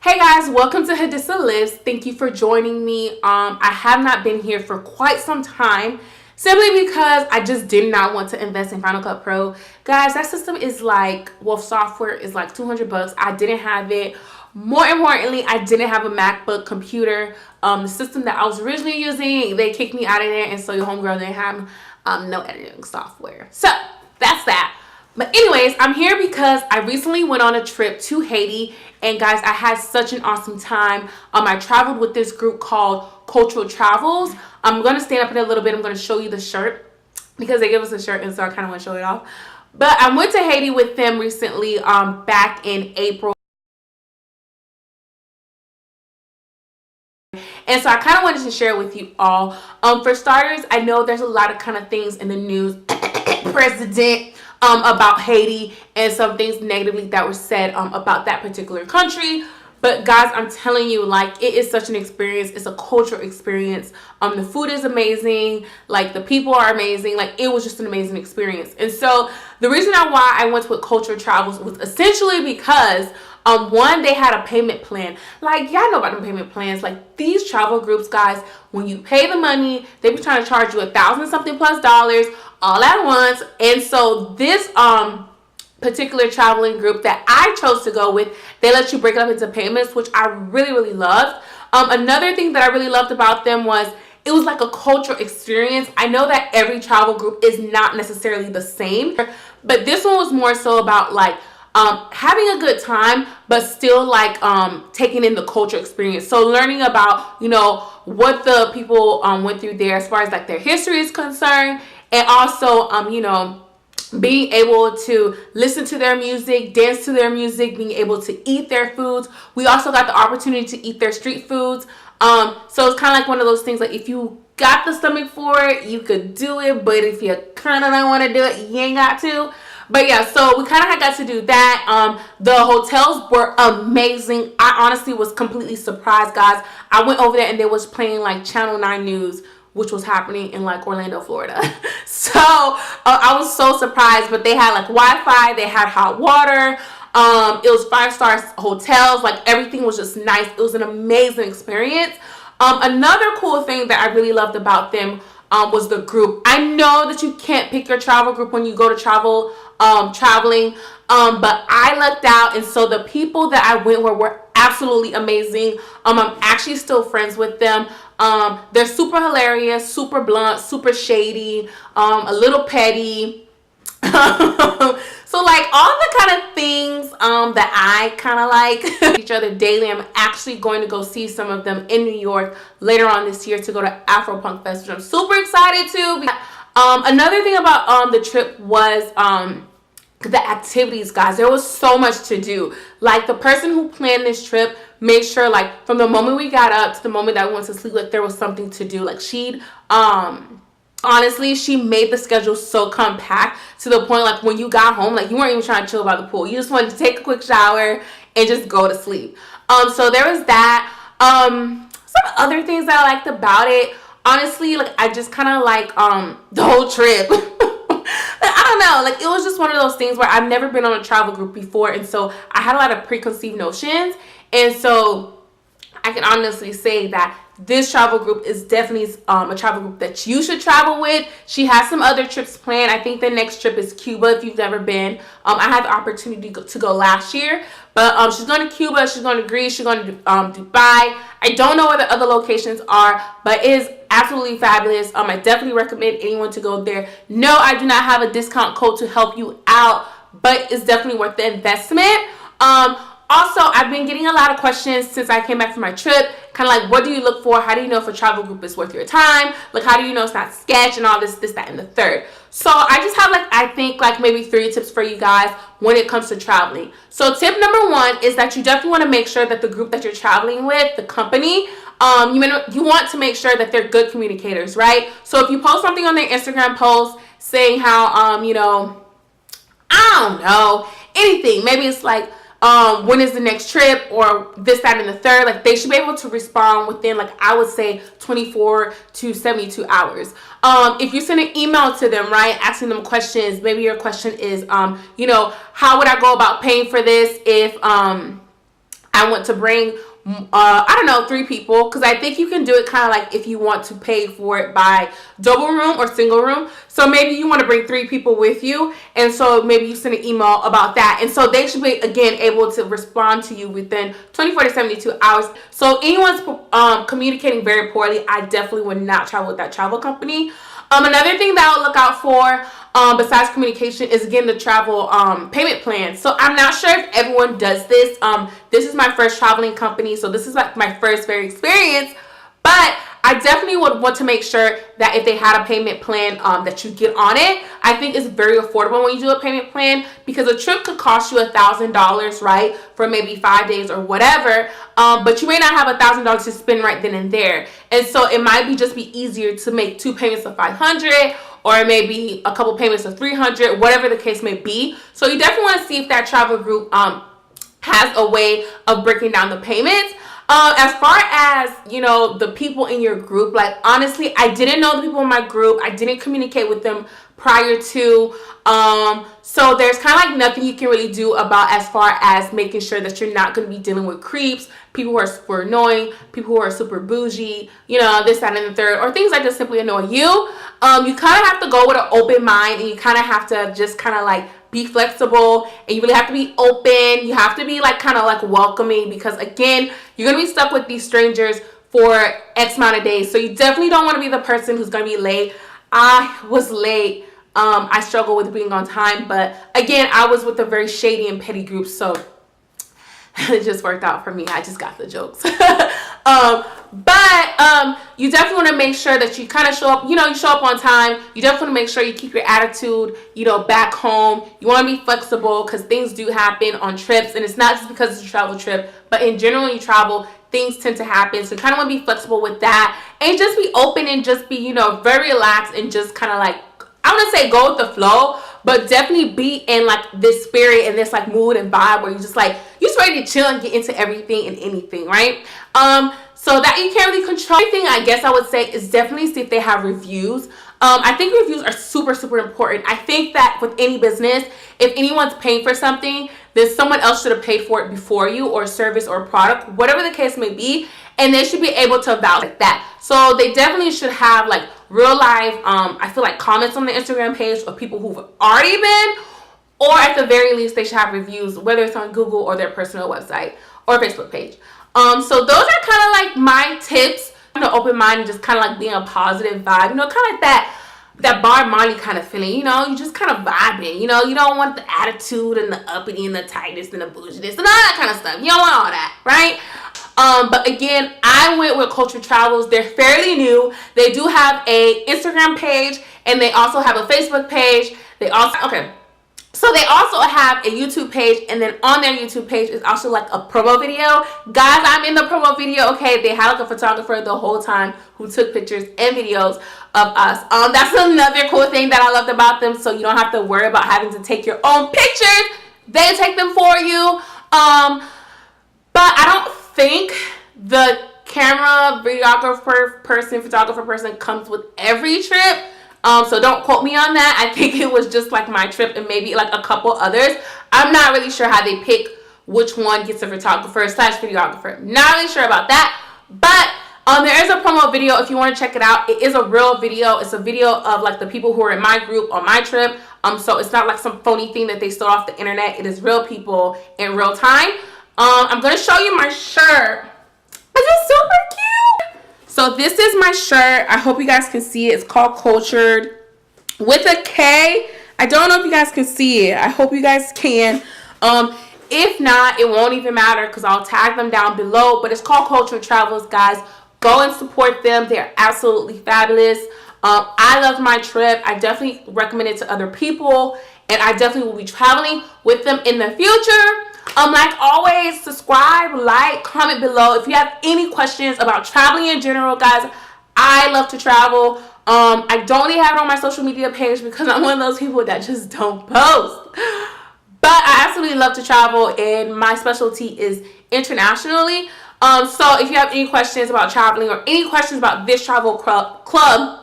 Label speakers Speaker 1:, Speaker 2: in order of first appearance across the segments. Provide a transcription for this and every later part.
Speaker 1: Hey guys, welcome to hadasshah.livess. Thank you for joining me. I have not been here for quite some time simply because I just did not want to invest in Final Cut Pro. Guys, that system is like, well, software is like $200. I didn't have it. More importantly, I didn't have a MacBook computer. The system that I was originally using, they kicked me out of there, and so your homegirl didn't have no editing software. So that's that. But anyways, I'm here because I recently went on a trip to Haiti, and guys, I had such an awesome time. I traveled with this group called Kultured Travels. I'm going to stand up in a little bit. I'm going to show you the shirt because they gave us a shirt, and so I kind of want to show it off. But I went to Haiti with them recently, back in April. And so I kind of wanted to share with you all. For starters, I know there's a lot of kind of things in the news, president, about Haiti, and some things negatively that were said about that particular country. But guys, I'm telling you, like, it is such an experience. It's a cultural experience. The food is amazing. Like, the people are amazing. Like, it was just an amazing experience. And so the reason why I went with Kultured Travels was essentially because one, they had a payment plan. Like, y'all know about the payment plans. Like, these travel groups, guys, when you pay the money, they be trying to charge you $1,000 something plus dollars all at once. And so this particular traveling group that I chose to go with, they let you break it up into payments, which I really loved. Another thing that I really loved about them was it was like a cultural experience. I know that every travel group is not necessarily the same, but this one was more so about like having a good time, but still like taking in the culture experience. So learning about, you know, what the people went through there as far as like their history is concerned, and also you know, being able to listen to their music, dance to their music, being able to eat their foods. We also got the opportunity to eat their street foods. So it's kind of like one of those things, like if you got the stomach for it, you could do it, but if you kind of don't want to do it, you ain't got to. But yeah, so we kind of got to do that. The hotels were amazing. I honestly was completely surprised, guys. I went over there and they was playing like Channel 9 News, which was happening in like Orlando, Florida. So I was so surprised, but they had like Wi-Fi, they had hot water. It was 5-star hotels. Like, everything was just nice. It was an amazing experience. Another cool thing that I really loved about them was the group. I know that you can't pick your travel group when you go to traveling, but I lucked out, and so the people that I went with were absolutely amazing. I'm actually still friends with them. They're super hilarious, super blunt, super shady, a little petty. So like all the kind of things that I kind of like each other daily. I'm actually going to go see some of them in New York later on this year to go to Afropunk Fest, which I'm super excited to. Another thing about the trip was the activities, guys. There was so much to do. Like, the person who planned this trip made sure, like, from the moment we got up to the moment that we went to sleep, like, there was something to do. Like, she'd honestly, she made the schedule so compact to the point, like, when you got home, like, you weren't even trying to chill by the pool. You just wanted to take a quick shower and just go to sleep. So there was that. Some other things that I liked about it, honestly, like, I just kind of like the whole trip. I don't know, like, it was just one of those things where I've never been on a travel group before, and so I had a lot of preconceived notions. And so I can honestly say that this travel group is definitely a travel group that you should travel with. She has some other trips planned. I think the next trip is Cuba, if you've never been. I had the opportunity to go last year, but she's going to Cuba, she's going to Greece, she's going to Dubai. I don't know where the other locations are, but it is absolutely fabulous. I definitely recommend anyone to go there. No, I do not have a discount code to help you out, but it's definitely worth the investment. Also, I've been getting a lot of questions since I came back from my trip, kind of like, what do you look for? How do you know if a travel group is worth your time? Like, how do you know it's not sketch and all this, that, and the third? So I just have, like, I think, like, maybe 3 tips for you guys when it comes to traveling. So tip number 1 is that you definitely want to make sure that the group that you're traveling with, the company, you want to make sure that they're good communicators, right? So if you post something on their Instagram post saying how, you know, I don't know, anything, maybe it's like, when is the next trip, or this, that, and the third, like, they should be able to respond within, like, I would say 24 to 72 hours. If you send an email to them, right, asking them questions, maybe your question is, you know, how would I go about paying for this if I want to bring, I don't know, 3 people, because I think you can do it kind of like if you want to pay for it by double room or single room. So maybe you want to bring 3 people with you, and so maybe you send an email about that, and so they should be, again, able to respond to you within 24 to 72 hours. So anyone's communicating very poorly, I definitely would not travel with that travel company. Another thing that I'll look out for, besides communication, is again the travel payment plan. So I'm not sure if everyone does this. This is my first traveling company, so this is like my first very experience. But I definitely would want to make sure that if they had a payment plan, that you get on it. I think it's very affordable when you do a payment plan, because a trip could cost you $1,000, right, for maybe 5 days or whatever. But you may not have $1,000 to spend right then and there, and so it might be easier to make 2 payments of $500, or maybe a couple payments of $300, whatever the case may be. So you definitely want to see if that travel group has a way of breaking down the payments. As far as, you know, the people in your group, like, honestly, I didn't know the people in my group. I didn't communicate with them prior to. So there's kind of like nothing you can really do about as far as making sure that you're not going to be dealing with creeps, people who are super annoying, people who are super bougie, you know, this, that, and the third, or things that just simply annoy you. You kind of have to go with an open mind, and you kind of have to just kind of like be flexible, and you really have to be open. You have to be like kind of like welcoming, because again, you're going to be stuck with these strangers for X amount of days. So you definitely don't want to be the person who's going to be late. I was late. I struggle with being on time, but again, I was with a very shady and petty group, so it just worked out for me. I just got the jokes. But you definitely want to make sure that you kind of show up, you know, you show up on time. You definitely want to make sure you keep your attitude, you know, back home. You want to be flexible, because things do happen on trips, and it's not just because it's a travel trip, but in general, when you travel, things tend to happen. So you kind of want to be flexible with that, and just be open, and just be, you know, very relaxed, and just kind of like, I want to say go with the flow, but definitely be in like this spirit and this like mood and vibe where you're just ready to chill and get into everything and anything, right? So that you can't really control. Everything, I guess I would say, is definitely see if they have reviews. I think reviews are super, super important. I think that with any business, if anyone's paying for something, then someone else should have paid for it before you, or a service or a product, whatever the case may be, and they should be able to vouch like that. So they definitely should have like real life, I feel like, comments on the Instagram page of people who've already been, or at the very least, they should have reviews, whether it's on Google or their personal website or Facebook page. So those are kind of like my tips. You know, open mind and just kind of like being a positive vibe. You know, kind of like that Bar Marley kind of feeling. You know, you just kind of vibing. You know, you don't want the attitude and the uppity and the tightness and the bouginess and all that kind of stuff. You don't want all that, right? But again, I went with Kultured Travels. They're fairly new. They do have a Instagram page, and they also have a Facebook page. So they also have a YouTube page, and then on their YouTube page is also like a promo video. Guys, I'm in the promo video, okay? They had like a photographer the whole time who took pictures and videos of us. That's another cool thing that I loved about them, so you don't have to worry about having to take your own pictures. They take them for you. But I don't think the photographer person comes with every trip. So don't quote me on that. I think it was just like my trip and maybe like a couple others. I'm not really sure how they pick which one gets a photographer / videographer. Not really sure about that. But there is a promo video if you want to check it out. It is a real video. It's a video of like the people who are in my group on my trip. So it's not like some phony thing that they stole off the internet. It is real people in real time. I'm going to show you my shirt. This is super cute. So this is my shirt. I hope you guys can see it. It's called Kultured with a K. I don't know if you guys can see it. I hope you guys can. If not, it won't even matter because I'll tag them down below. But it's called Kultured Travels, guys. Go and support them. They're absolutely fabulous. I love my trip. I definitely recommend it to other people. And I definitely will be traveling with them in the future. Like always, subscribe, like, comment below. If you have any questions about traveling in general, guys, I love to travel. I don't really have it on my social media page because I'm one of those people that just don't post. But I absolutely love to travel, and my specialty is internationally. So if you have any questions about traveling or any questions about this travel club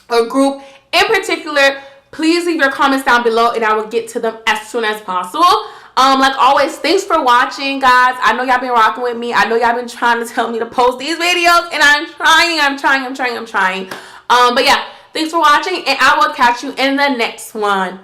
Speaker 1: or group in particular, please leave your comments down below and I will get to them as soon as possible. Like always, thanks for watching, guys. I know y'all been rocking with me. I know y'all been trying to tell me to post these videos, and I'm trying. But yeah, thanks for watching, and I will catch you in the next one.